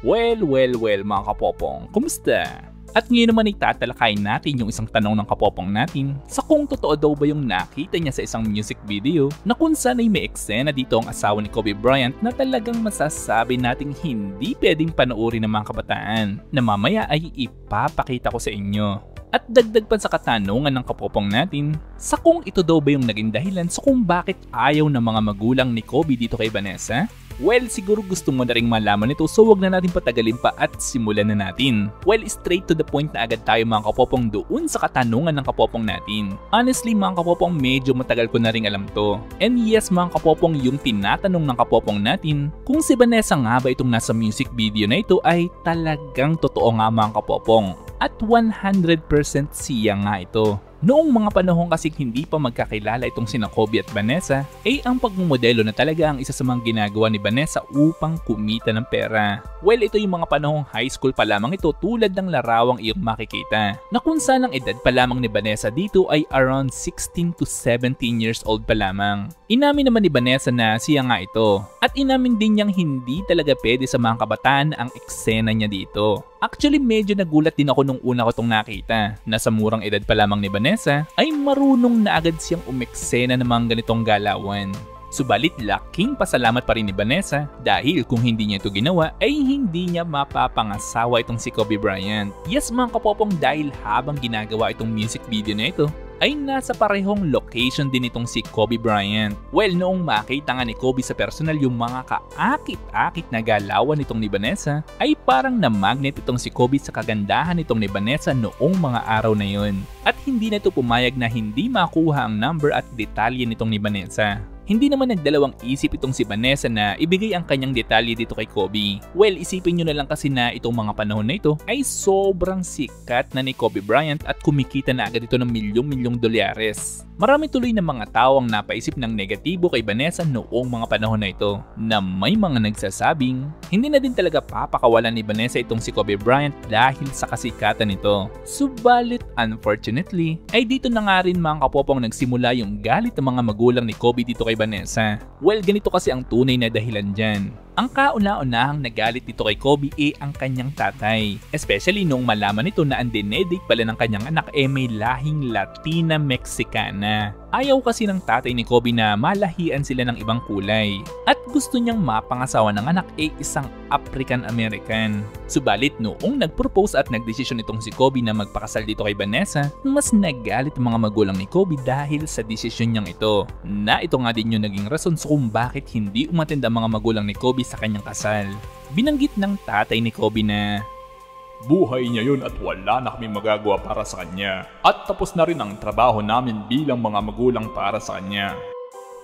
Well mga kapopong, kumusta? At ngayon naman ay tatalakayin natin yung isang tanong ng kapopong natin sa kung totoo daw ba yung nakita niya sa isang music video na kung saan ay may eksena dito ang asawa ni Kobe Bryant na talagang masasabi nating hindi pwedeng panoorin ng mga kabataan na mamaya ay ipapakita ko sa inyo. At dagdag pa sa katanungan ng kapopong natin sa kung ito daw ba yung naging dahilan sa kung bakit ayaw ng mga magulang ni Kobe dito kay Vanessa. Well, siguro gusto mo na ring malaman ito so wag na natin patagalin pa at simulan na natin. Well, straight to the point na agad tayo mga kapopong doon sa katanungan ng kapopong natin. Honestly mga kapopong, medyo matagal ko na ring alam to. And yes mga kapopong, yung tinatanong ng kapopong natin kung si Vanessa nga ba itong nasa music video na ito ay talagang totoo nga mga kapopong. At 100% siya nga ito. Noong mga panahon kasi hindi pa magkakilala itong sina Kobe at Vanessa, ay ang pagmumodelo na talaga ang isa sa mga ginagawa ni Vanessa upang kumita ng pera. Well, ito yung mga panahong high school pa lamang ito tulad ng larawang iyong makikita, na kung saan ang edad pa lamang ni Vanessa dito ay around 16 to 17 years old pa lamang. Inamin naman ni Vanessa na siya nga ito, at inamin din niyang hindi talaga pwede sa mga kabataan ang eksena niya dito. Actually, medyo nagulat din ako nung una ko itong nakita na sa murang edad pa lamang ni Vanessa ay marunong na agad siyang umeksena ng mga ganitong galawan. Subalit laking pasalamat pa rin ni Vanessa dahil kung hindi niya ito ginawa ay hindi niya mapapangasawa itong si Kobe Bryant. Yes mga kapopong, dahil habang ginagawa itong music video na ito ay nasa parehong location din itong si Kobe Bryant. Well, noong makita nga ni Kobe sa personal yung mga kaakit-akit na galawan nitong ni Vanessa, ay parang na-magnet itong si Kobe sa kagandahan nitong ni Vanessa noong mga araw na yun. At hindi na ito pumayag na hindi makuha ang number at detalye nitong ni Vanessa. Hindi naman nagdalawang isip itong si Vanessa na ibigay ang kanyang detalye dito kay Kobe. Well, isipin nyo na lang kasi na itong mga panahon na ito ay sobrang sikat na ni Kobe Bryant at kumikita na agad ito ng milyong-milyong dolyares. Marami tuloy na mga tao ang napaisip ng negatibo kay Vanessa noong mga panahon na ito, na may mga nagsasabing hindi na din talaga papakawalan ni Vanessa itong si Kobe Bryant dahil sa kasikatan nito. Subalit unfortunately ay dito na nga rin mga kapopong nagsimula yung galit ng mga magulang ni Kobe dito kay Vanessa. Well, ganito kasi ang tunay na dahilan dyan. Ang kauna-unahang nagalit dito kay Kobe ay ang kanyang tatay. Especially nung malaman nito na ang dinedate pala ng kanyang anak may lahing Latina-Mexicana. Ayaw kasi ng tatay ni Kobe na malahian sila ng ibang kulay. At gusto niyang mapangasawa ng anak ay isang African-American. Subalit noong nag-propose at nagdesisyon itong si Kobe na magpakasal dito kay Vanessa, mas nagalit ang mga magulang ni Kobe dahil sa desisyon niyang ito. Na ito nga din yung naging rason sa kung bakit hindi umattend ang mga magulang ni Kobe sa kanyang kasal. Binanggit ng tatay ni Kobe na buhay niya yun at wala na kami magagawa para sa kanya. At tapos na rin ang trabaho namin bilang mga magulang para sa kanya.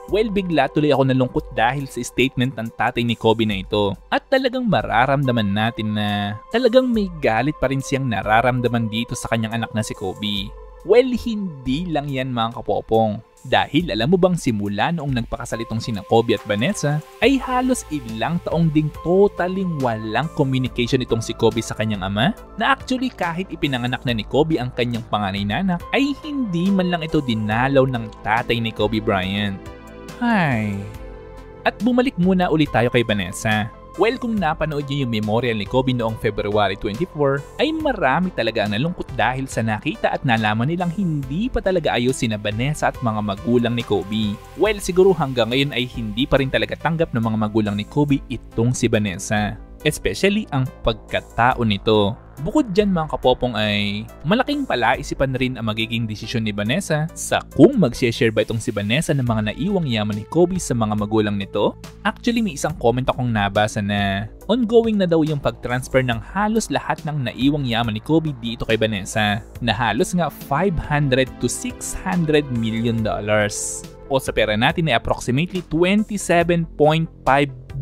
Well, bigla tuloy ako nalungkot dahil sa statement ng tatay ni Kobe na ito. At talagang mararamdaman natin na talagang may galit pa rin siyang nararamdaman dito sa kanyang anak na si Kobe. Well, hindi lang yan mga kapopong. Dahil alam mo bang simula noong nagpakasal itong sina Kobe at Vanessa ay halos ilang taong ding totaling walang communication itong si Kobe sa kanyang ama, na actually kahit ipinanganak na ni Kobe ang kanyang panganay na anak ay hindi man lang ito dinalaw ng tatay ni Kobe Bryant. Hay. At bumalik muna ulit tayo kay Vanessa. Well, kung napanood niyo yung memorial ni Kobe noong February 24, ay marami talaga ang nalungkot dahil sa nakita at nalaman nilang hindi pa talaga ayos sina Vanessa at mga magulang ni Kobe. Well, siguro hanggang ngayon ay hindi pa rin talaga tanggap ng mga magulang ni Kobe itong si Vanessa. Especially ang pagkatao nito. Bukod dyan mga kapopong ay malaking palaisipan rin ang magiging desisyon ni Vanessa sa kung mag-share ba itong si Vanessa ng mga naiwang yaman ni Kobe sa mga magulang nito. Actually may isang comment akong nabasa na ongoing na daw yung pag-transfer ng halos lahat ng naiwang yaman ni Kobe dito kay Vanessa, na halos nga $500 to $600 million. O sa pera natin ay approximately 27.5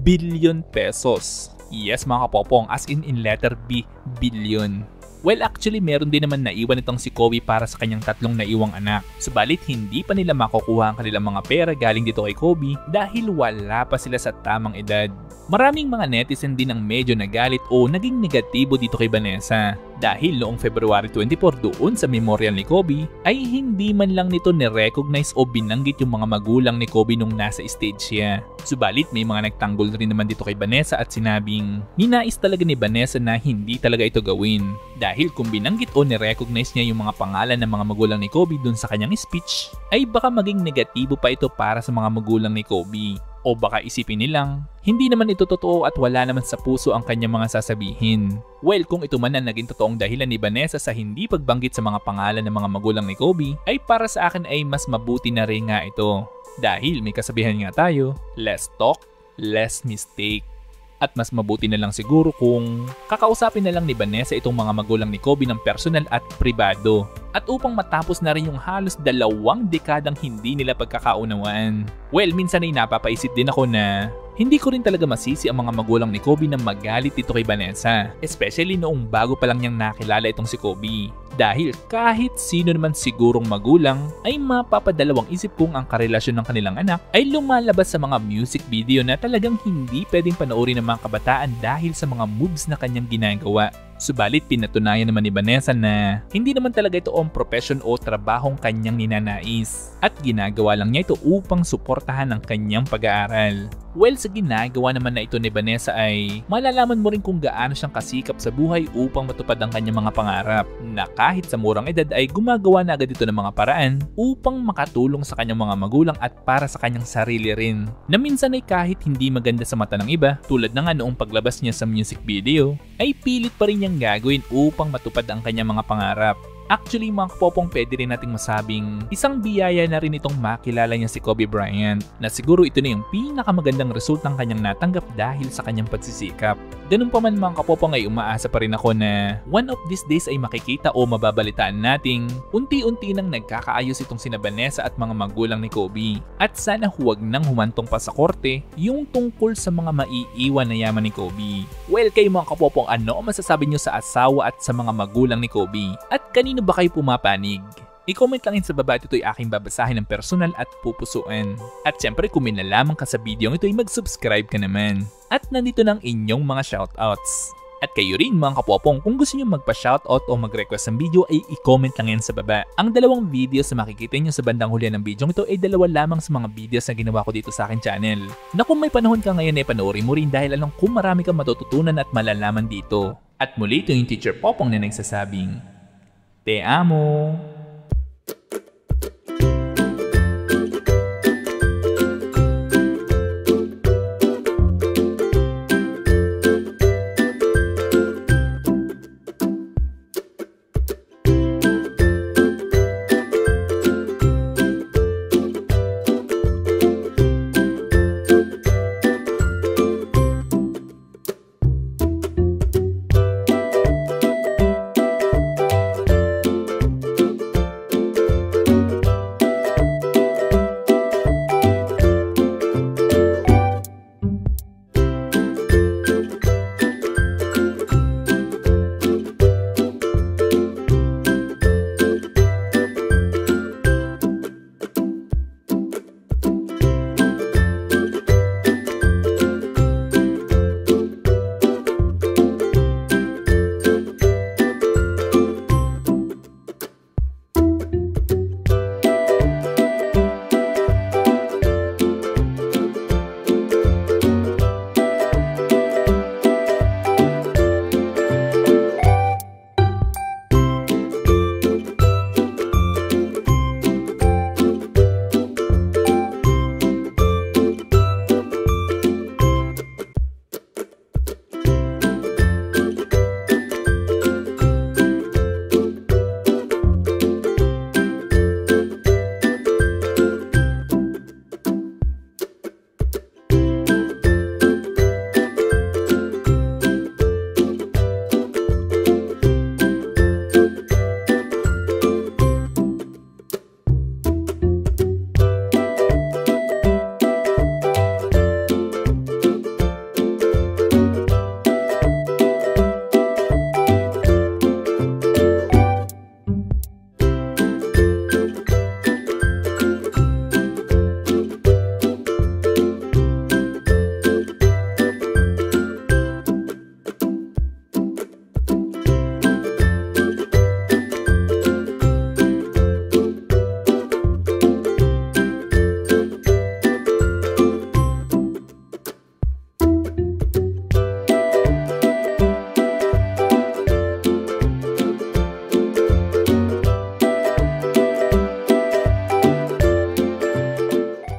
billion pesos. Yes mga kapopong, as in letter B, billion. Well, actually meron din naman naiwan itong si Kobe para sa kanyang tatlong naiwang anak. Subalit hindi pa nila makukuha ang kanilang mga pera galing dito kay Kobe dahil wala pa sila sa tamang edad. Maraming mga netizen din ang medyo nagalit o naging negatibo dito kay Vanessa. Dahil noong February 24 doon sa memorial ni Kobe ay hindi man lang nito ni-recognize o binanggit yung mga magulang ni Kobe nung nasa stage siya. Subalit may mga nagtanggol rin naman dito kay Vanessa at sinabing ninais talaga ni Vanessa na hindi talaga ito gawin. Dahil kung binanggit o ni-recognize niya yung mga pangalan ng mga magulang ni Kobe dun sa kanyang speech ay baka maging negatibo pa ito para sa mga magulang ni Kobe. O baka isipin nilang, hindi naman ito totoo at wala naman sa puso ang kanyang mga sasabihin. Well, kung ito man ang naging totoong dahilan ni Vanessa sa hindi pagbanggit sa mga pangalan ng mga magulang ni Kobe, ay para sa akin ay mas mabuti na rin nga ito. Dahil may kasabihan nga tayo, less talk, less mistake. At mas mabuti na lang siguro kung kakausapin na lang ni Vanessa itong mga magulang ni Kobe ng personal at pribado. At upang matapos na rin yung halos 2 dekadang hindi nila pagkakaunawaan. Well, minsan ay napapaisip din ako na hindi ko rin talaga masisi ang mga magulang ni Kobe na magalit dito kay Vanessa. Especially noong bago pa lang niyang nakilala itong si Kobe. Dahil kahit sino naman sigurong magulang ay mapapadalawang isip kung ang karelasyon ng kanilang anak ay lumalabas sa mga music video na talagang hindi pwedeng panoorin ng mga kabataan dahil sa mga moves na kanyang ginagawa. Subalit pinatunayan naman ni Vanessa na hindi naman talaga ito ang profession o trabahong kanyang ninanais at ginagawa lang niya ito upang suportahan ang kanyang pag-aaral. Well, sa ginagawa naman na ito ni Vanessa ay malalaman mo rin kung gaano siyang kasikap sa buhay upang matupad ang kanyang mga pangarap na kahit sa murang edad ay gumagawa na agad ito ng mga paraan upang makatulong sa kanyang mga magulang at para sa kanyang sarili rin na minsan ay kahit hindi maganda sa mata ng iba tulad na nga noong paglabas niya sa music video ay pilit pa rin niyang gagawin upang matupad ang kanyang mga pangarap. Actually mga kapopong, pwede rin nating masabing isang biyaya na rin itong makilala niya si Kobe Bryant na siguro ito na yung pinakamagandang resultang kanyang natanggap dahil sa kanyang pagsisikap. Ganun pa man mga kapopong ay umaasa pa rin ako na one of these days ay makikita o mababalitaan nating unti-unti nang nagkakaayos itong sina Vanessa at mga magulang ni Kobe. At sana huwag nang humantong pa sa korte yung tungkol sa mga maiiwan na yaman ni Kobe. Well, kayo mga kapopong, ano masasabi nyo sa asawa at sa mga magulang ni Kobe? At kanino ba kayo pumapanig? I-comment lang sa baba at ito'y aking babasahin ng personal at pupusuan. At syempre kung may nalaman ka sa video ito ay mag-subscribe ka naman. At nandito ng inyong mga shoutouts. At kayo rin mga kapopong, kung gusto nyo magpa-shoutout o mag-request ng video ay i-comment lang yan sa baba. Ang 2 videos na makikita nyo sa bandang huli ng video ito ay 2 lamang sa mga videos na ginawa ko dito sa akin channel. Na kung may panahon ka ngayon ay panoorin mo rin dahil alam kung marami kang matututunan at malalaman dito. At muli ito yung Teacher Popong na nagsasabing, Te amo!